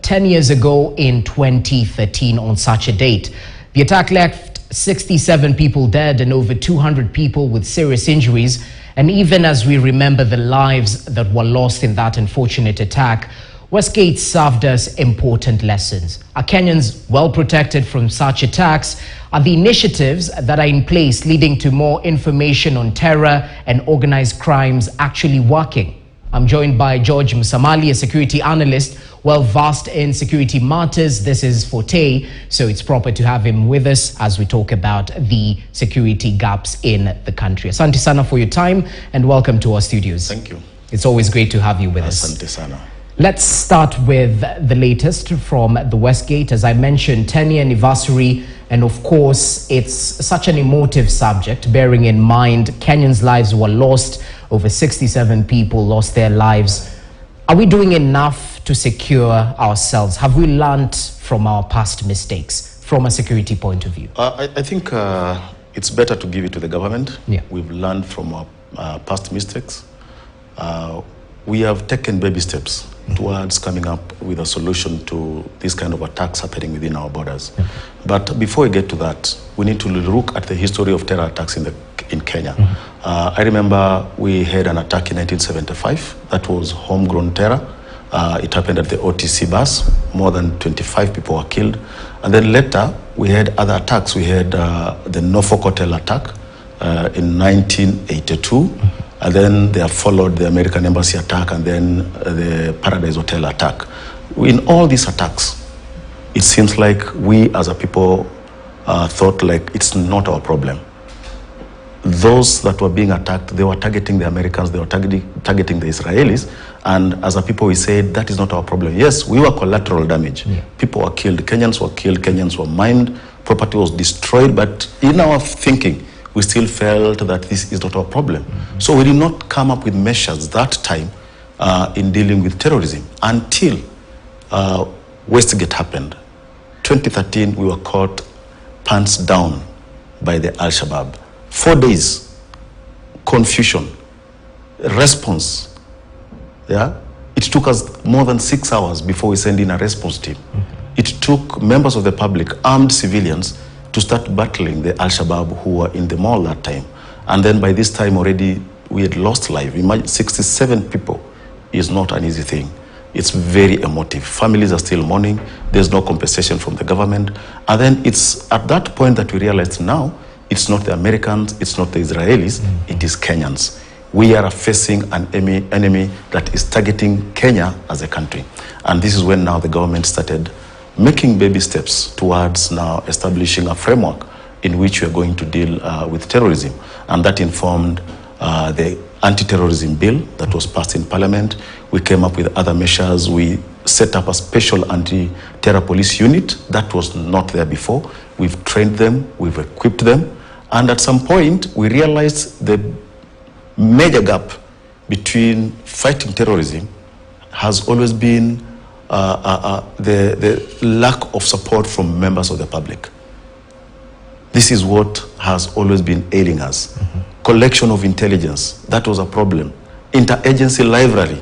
10 years ago in 2013 on such a date. The attack left 67 people dead and over 200 people with serious injuries. And even as we remember the lives that were lost in that unfortunate attack, WestGate served us important lessons. Are Kenyans well protected from such attacks? Are the initiatives that are in place leading to more information on terror and organized crimes actually working? I'm joined by George Musamali, a security analyst, well versed in security matters. This is forte, so it's proper to have him with us as we talk about the security gaps in the country. Asante sana for your time and welcome to our studios. Thank you. It's always great to have you with us. Asante sana. Let's start with the latest from the WestGate. As I mentioned, 10-year anniversary, and of course, it's such an emotive subject, bearing in mind Kenyans' lives were lost. Over 67 people lost their lives. Are we doing enough to secure ourselves? Have we learned from our past mistakes from a security point of view? I think it's better to give it to the government. Yeah. We've learned from our past mistakes. We have taken baby steps towards coming up with a solution to this kind of attacks happening within our borders. But before we get to that, we need to look at the history of terror attacks in Kenya. I remember we had an attack in 1975 that was homegrown terror. It happened at the OTC bus. More than 25 people were killed. And then later, we had other attacks. We had the Norfolk Hotel attack in 1982. And then they have followed the American Embassy attack and then the Paradise Hotel attack. In all these attacks, it seems like we as a people thought like it's not our problem. Those that were being attacked, they were targeting the Americans, they were targeting the Israelis. And as a people, we said, that is not our problem. Yes, we were collateral damage. Yeah. People were killed, Kenyans were killed, Kenyans were maimed, property was destroyed. But in our thinking, we still felt that this is not our problem. So we did not come up with measures that time in dealing with terrorism until WestGate happened. 2013, we were caught pants down by the Al-Shabaab. 4 days, confusion, response. Yeah, it took us more than 6 hours before we sent in a response team. It took members of the public, armed civilians, to start battling the Al-Shabaab who were in the mall that time. And then by this time already, we had lost life. Imagine 67 people is not an easy thing. It's very emotive. Families are still mourning. There's no compensation from the government. And then it's at that point that we realized now, it's not the Americans, it's not the Israelis, it is Kenyans. We are facing an enemy that is targeting Kenya as a country. And this is when now the government started making baby steps towards now establishing a framework in which we are going to deal with terrorism. And that informed the anti-terrorism bill that was passed in Parliament. We came up with other measures. We set up a special anti-terror police unit that was not there before. We've trained them, we've equipped them. And at some point, we realized the major gap between fighting terrorism has always been the lack of support from members of the public. This is what has always been ailing us. Collection of intelligence, that was a problem. Interagency library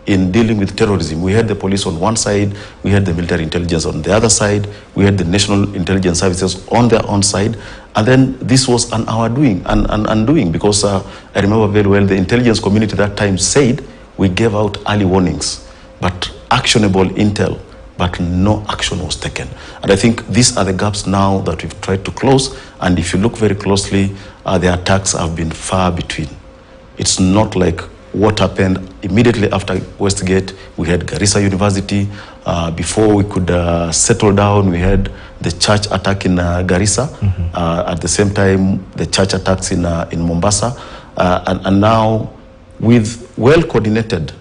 in dealing with terrorism. We had the police on one side, we had the military intelligence on the other side, we had the national intelligence services on their own side, and then this was an our doing and undoing, because I remember very well the intelligence community that time said we gave out early warnings, but actionable intel, but no action was taken. And I think these are the gaps now that we've tried to close, and if you look very closely, the attacks have been far between. It's not like what happened immediately after WestGate. We had Garissa University. Before we could settle down, we had the church attack in Garissa. At the same time, the church attacks in Mombasa. And now, with well-coordinated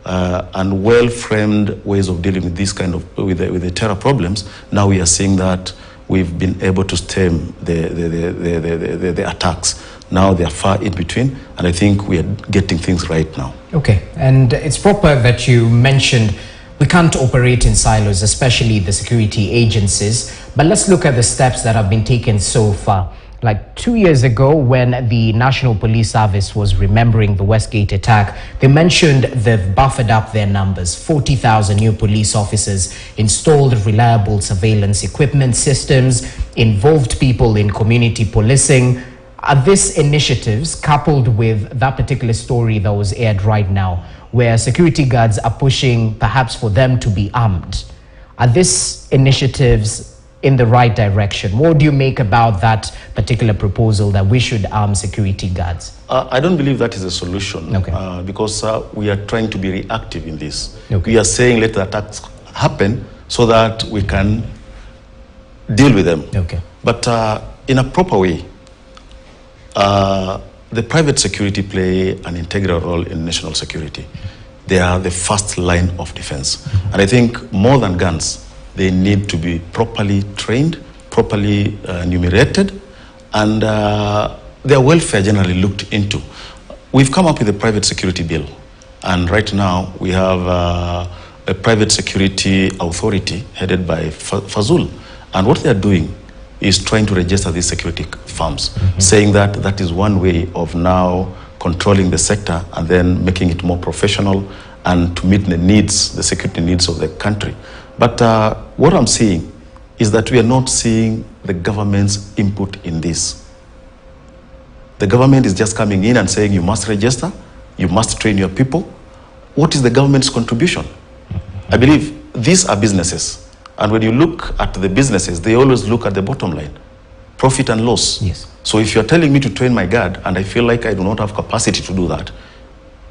and well-framed ways of dealing with this kind of with the terror problems, now we are seeing that we've been able to stem the attacks. Now they are far in between, and I think we are getting things right now. Okay, and it's proper that you mentioned we can't operate in silos, especially the security agencies. But let's look at the steps that have been taken so far. Like 2 years ago, when the National Police Service was remembering the WestGate attack, they mentioned they've buffered up their numbers. 40,000 new police officers, installed reliable surveillance equipment systems, involved people in community policing. Are these initiatives, coupled with that particular story that was aired right now, where security guards are pushing perhaps for them to be armed, are these initiatives in the right direction? What do you make about that particular proposal that we should arm security guards? I don't believe that is a solution, okay. Because we are trying to be reactive in this. Okay. We are saying let the attacks happen so that we can deal with them. Okay. But in a proper way, the private security play an integral role in national security. They are the first line of defense. And I think more than guns, they need to be properly trained, properly numerated, and their welfare generally looked into. We've come up with a private security bill, and right now we have a private security authority headed by Fazul. And what they're doing is trying to register these security firms, saying that that is one way of now controlling the sector and then making it more professional and to meet the needs, the security needs of the country. But what I'm seeing is that we are not seeing the government's input in this. The government is just coming in and saying you must register, you must train your people. What is the government's contribution? I believe these are businesses. And when you look at the businesses, they always look at the bottom line, profit and loss. Yes. So if you're telling me to train my guard and I feel like I do not have capacity to do that,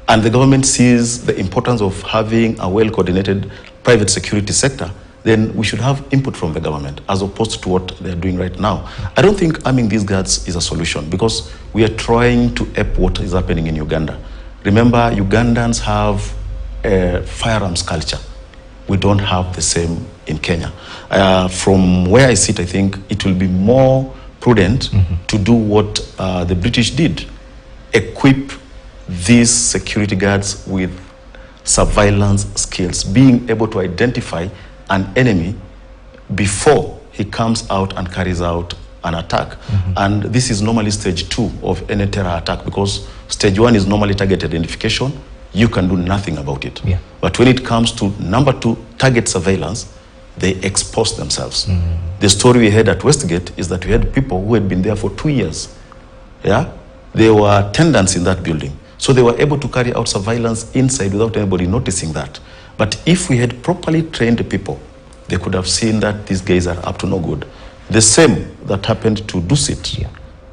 and the government sees the importance of having a well-coordinated private security sector, then we should have input from the government as opposed to what they're doing right now. I don't think arming these guards is a solution because we are trying to ape what is happening in Uganda. Remember, Ugandans have a firearms culture. We don't have the same in Kenya. From where I sit, I think it will be more prudent to do what the British did, equip these security guards with surveillance skills, being able to identify an enemy before he comes out and carries out an attack. And this is normally stage 2 of any terror attack, because stage 1 is normally target identification. You can do nothing about it. Yeah. But when it comes to number 2, target surveillance, they expose themselves. The story we had at Westgate is that we had people who had been there for 2 years. Yeah, they were tenants in that building. So they were able to carry out surveillance inside without anybody noticing that. But if we had properly trained people, they could have seen that these guys are up to no good. The same that happened to Dusit. Yeah.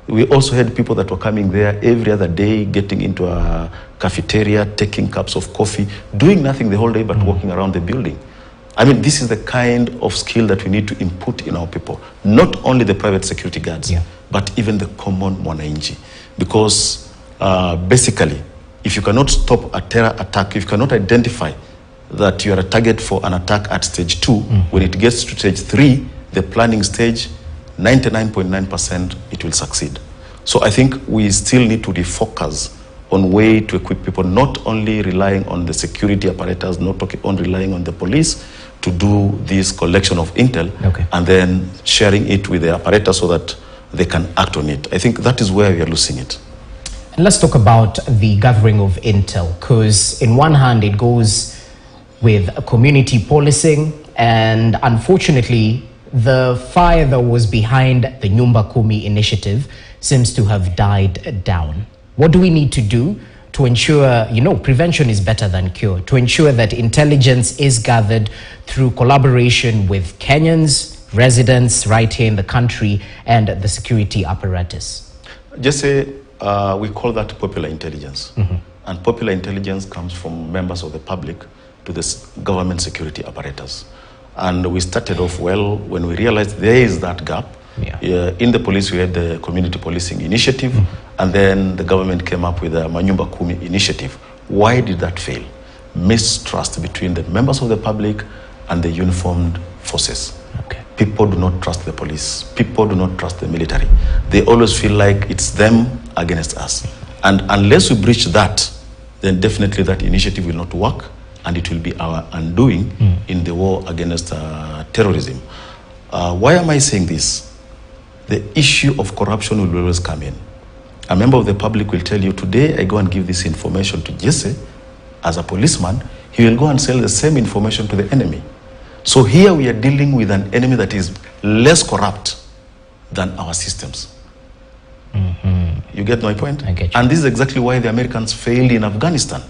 We also had people that were coming there every other day, getting into a cafeteria, taking cups of coffee, doing nothing the whole day but walking around the building. I mean, this is the kind of skill that we need to input in our people. Not only the private security guards, but even the common mwananchi. Because basically, if you cannot stop a terror attack, if you cannot identify that you are a target for an attack at stage 2, when it gets to stage 3, the planning stage, 99.9% it will succeed. So I think we still need to refocus on way to equip people, not only relying on the security apparatus, not only relying on the police to do this collection of intel and then sharing it with the apparatus so that they can act on it. I think that is where we are losing it. And let's talk about the gathering of intel, because in one hand it goes with community policing, and unfortunately the fire that was behind the Nyumba Kumi initiative seems to have died down. What do we need to do to ensure, prevention is better than cure, to ensure that intelligence is gathered through collaboration with Kenyans, residents right here in the country, and the security apparatus? Just say we call that popular intelligence. And popular intelligence comes from members of the public to the government security apparatus. And we started off well when we realized there is that gap. In the police, we had the community policing initiative, and then the government came up with the Nyumba Kumi initiative. Why did that fail? Mistrust between the members of the public and the uniformed forces. People do not trust the police. People do not trust the military. They always feel like it's them against us. And unless we breach that, then definitely that initiative will not work, and it will be our undoing in the war against terrorism. Why am I saying this? the issue of corruption will always come in. A member of the public will tell you, today I go and give this information to Jesse as a policeman, he will go and sell the same information to the enemy. So here we are dealing with an enemy that is less corrupt than our systems. You get my point? I get you. And this is exactly why the Americans failed in Afghanistan.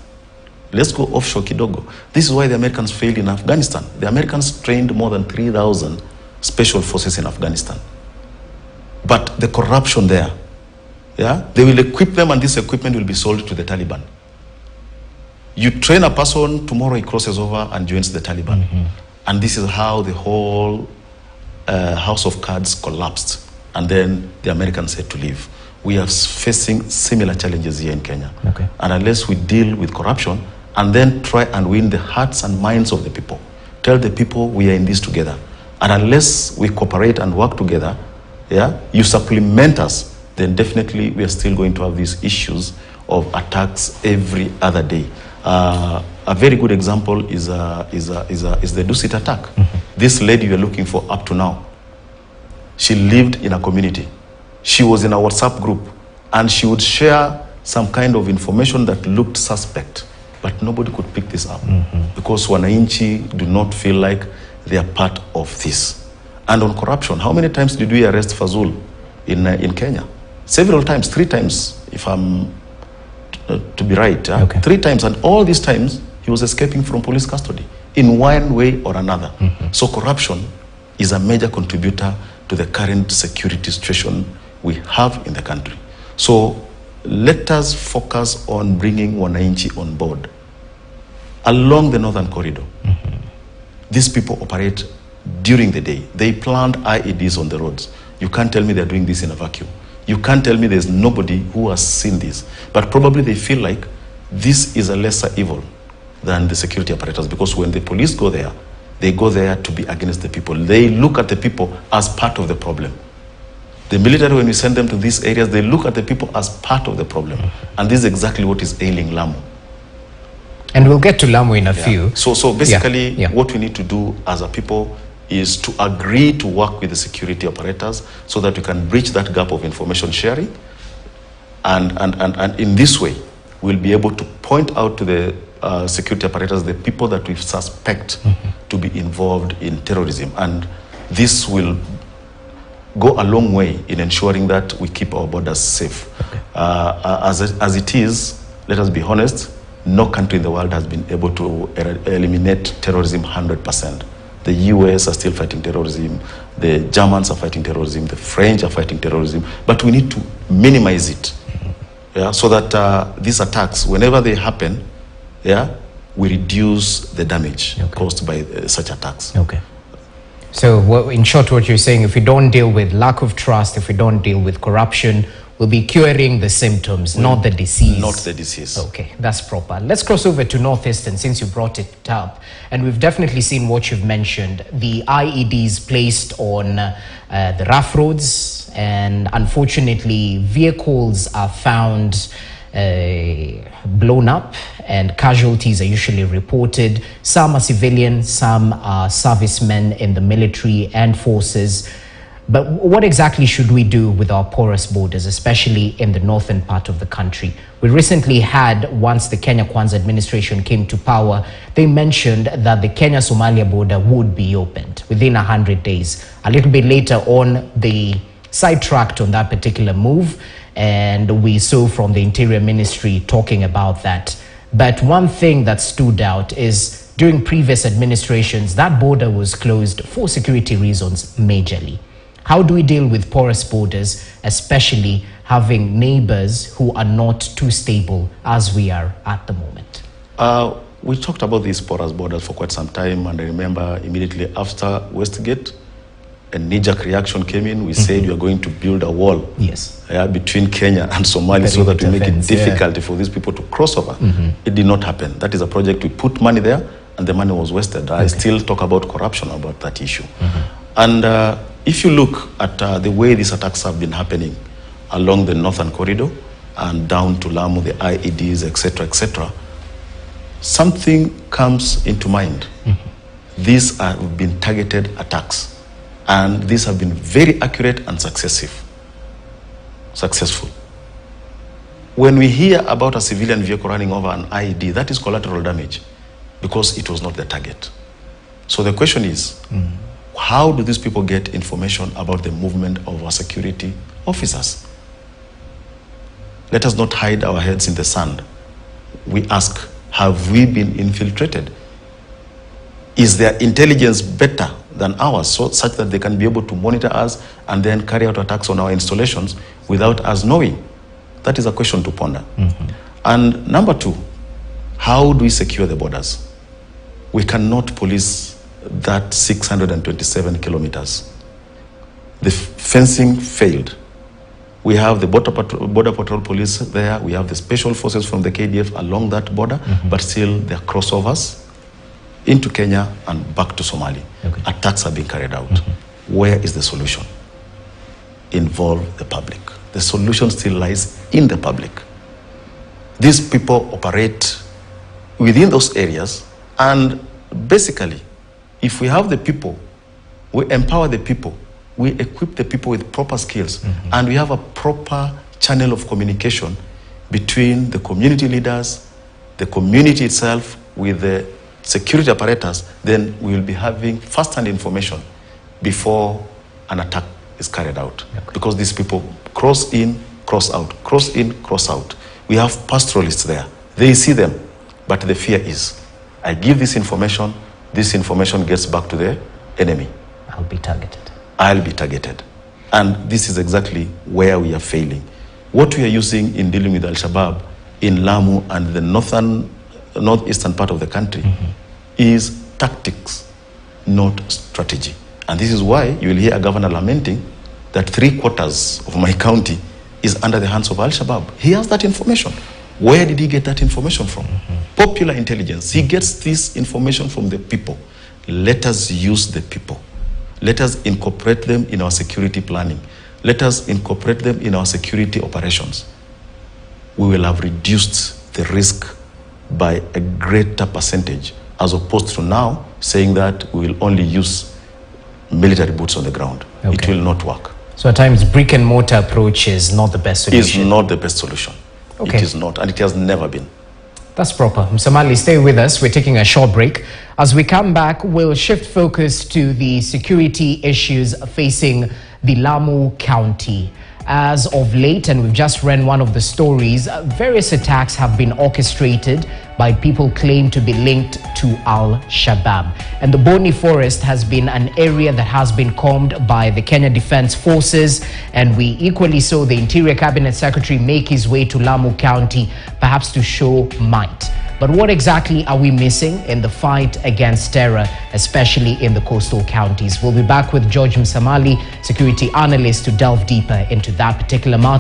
Let's go offshore kidogo. This is why the Americans failed in Afghanistan. The Americans trained more than 3,000 special forces in Afghanistan. But the corruption there, yeah, they will equip them and this equipment will be sold to the Taliban. You train a person, tomorrow he crosses over and joins the Taliban. And this is how the whole house of cards collapsed. And then the Americans had to leave. We are facing similar challenges here in Kenya. Okay. And unless we deal with corruption and then try and win the hearts and minds of the people, tell the people we are in this together. And unless we cooperate and work together, yeah, you supplement us, then definitely we are still going to have these issues of attacks every other day. A very good example is the Dusit attack. This lady you are looking for up to now, she lived in a community. She was in a WhatsApp group and she would share some kind of information that looked suspect, but nobody could pick this up because Wananchi do not feel like they are part of this. And on corruption, how many times did we arrest Fazul in Kenya? Several times, 3 times, if I'm to be right. Okay. 3 times, and all these times he was escaping from police custody in one way or another. So corruption is a major contributor to the current security situation we have in the country. So let us focus on bringing Wananchi on board. Along the Northern Corridor, these people operate during the day. They plant IEDs on the roads. You can't tell me they're doing this in a vacuum. You can't tell me there's nobody who has seen this. But probably they feel like this is a lesser evil than the security apparatus, because when the police go there, they go there to be against the people. They look at the people as part of the problem. The military, when we send them to these areas, they look at the people as part of the problem. And this is exactly what is ailing Lamu. And we'll get to Lamu in a few. So basically, what we need to do as a people is to agree to work with the security operators so that we can bridge that gap of information sharing. And in this way, we'll be able to point out to the security operators the people that we suspect to be involved in terrorism. And this will go a long way in ensuring that we keep our borders safe. Okay. As it is, let us be honest, no country in the world has been able to eliminate terrorism 100%. The US are still fighting terrorism, the Germans are fighting terrorism, the French are fighting terrorism, but we need to minimize it, so that these attacks, whenever they happen, we reduce the damage caused by such attacks. Okay. So in short, what you're saying, if we don't deal with lack of trust, if we don't deal with corruption, we'll be curing the symptoms, not the disease. Not the disease. Okay, that's proper. Let's cross over to Northeastern, since you brought it up. And we've definitely seen what you've mentioned, the IEDs placed on the rough roads. And unfortunately, vehicles are found blown up and casualties are usually reported. Some are civilian, some are servicemen in the military and forces. But what exactly should we do with our porous borders, especially in the northern part of the country? We recently had, once the Kenya Kwanza administration came to power, they mentioned that the Kenya-Somalia border would be opened within 100 days. A little bit later on, they sidetracked on that particular move, and we saw from the Interior Ministry talking about that. But one thing that stood out is during previous administrations, that border was closed for security reasons majorly. How do we deal with porous borders, especially having neighbors who are not too stable as we are at the moment? We talked about these porous borders for quite some time, and I remember immediately after WestGate, a knee-jerk reaction came in. We said we are going to build a wall between Kenya and Somalia so that we make it difficult for these people to cross over. It did not happen. That is a project we put money there, and the money was wasted. I still talk about corruption about that issue. And if you look at the way these attacks have been happening along the Northern Corridor and down to Lamu, the IEDs, etc., something comes into mind. These have been targeted attacks. And these have been very accurate and successful. When we hear about a civilian vehicle running over an IED, that is collateral damage because it was not the target. So the question is, how do these people get information about the movement of our security officers? Let us not hide our heads in the sand. We ask, have we been infiltrated? Is their intelligence better than ours, such that they can be able to monitor us and then carry out attacks on our installations without us knowing? That is a question to ponder. And number two, how do we secure the borders? We cannot police that 627 kilometers. The fencing failed. We have the border patrol police there. We have the special forces from the KDF along that border, but still there are crossovers into Kenya and back to Somalia. Attacks are being carried out. Where is the solution? Involve the public. The solution still lies in the public. These people operate within those areas, and basically, if we have the people, we empower the people, we equip the people with proper skills, and we have a proper channel of communication between the community leaders, the community itself, with the security apparatus, then we will be having first-hand information before an attack is carried out. Because these people cross in, cross out, cross in, cross out. We have pastoralists there. They see them, but the fear is, I give this information gets back to the enemy. I'll be targeted. I'll be targeted. And this is exactly where we are failing. What we are using in dealing with Al-Shabaab in Lamu and the northeastern part of the country is tactics, not strategy. And this is why you will hear a governor lamenting that 3/4 of my county is under the hands of Al-Shabaab. He has that information. Where did he get that information from? Popular intelligence. He gets this information from the people. Let us use the people. Let us incorporate them in our security planning. Let us incorporate them in our security operations. We will have reduced the risk by a greater percentage, as opposed to now saying that we will only use military boots on the ground. It will not work. So at times, brick and mortar approach is not the best solution. It's not the best solution. It is not, and it has never been. That's proper. Msamali, stay with us. We're taking a short break. As we come back, we'll shift focus to the security issues facing the Lamu County. As of late, and we've just read one of the stories, various attacks have been orchestrated by people claimed to be linked to Al-Shabaab. And the Boni Forest has been an area that has been combed by the Kenya Defense Forces, and we equally saw the Interior Cabinet Secretary make his way to Lamu County, perhaps to show might. But what exactly are we missing in the fight against terror, especially in the coastal counties? We'll be back with George Msamali, security analyst, to delve deeper into that particular matter.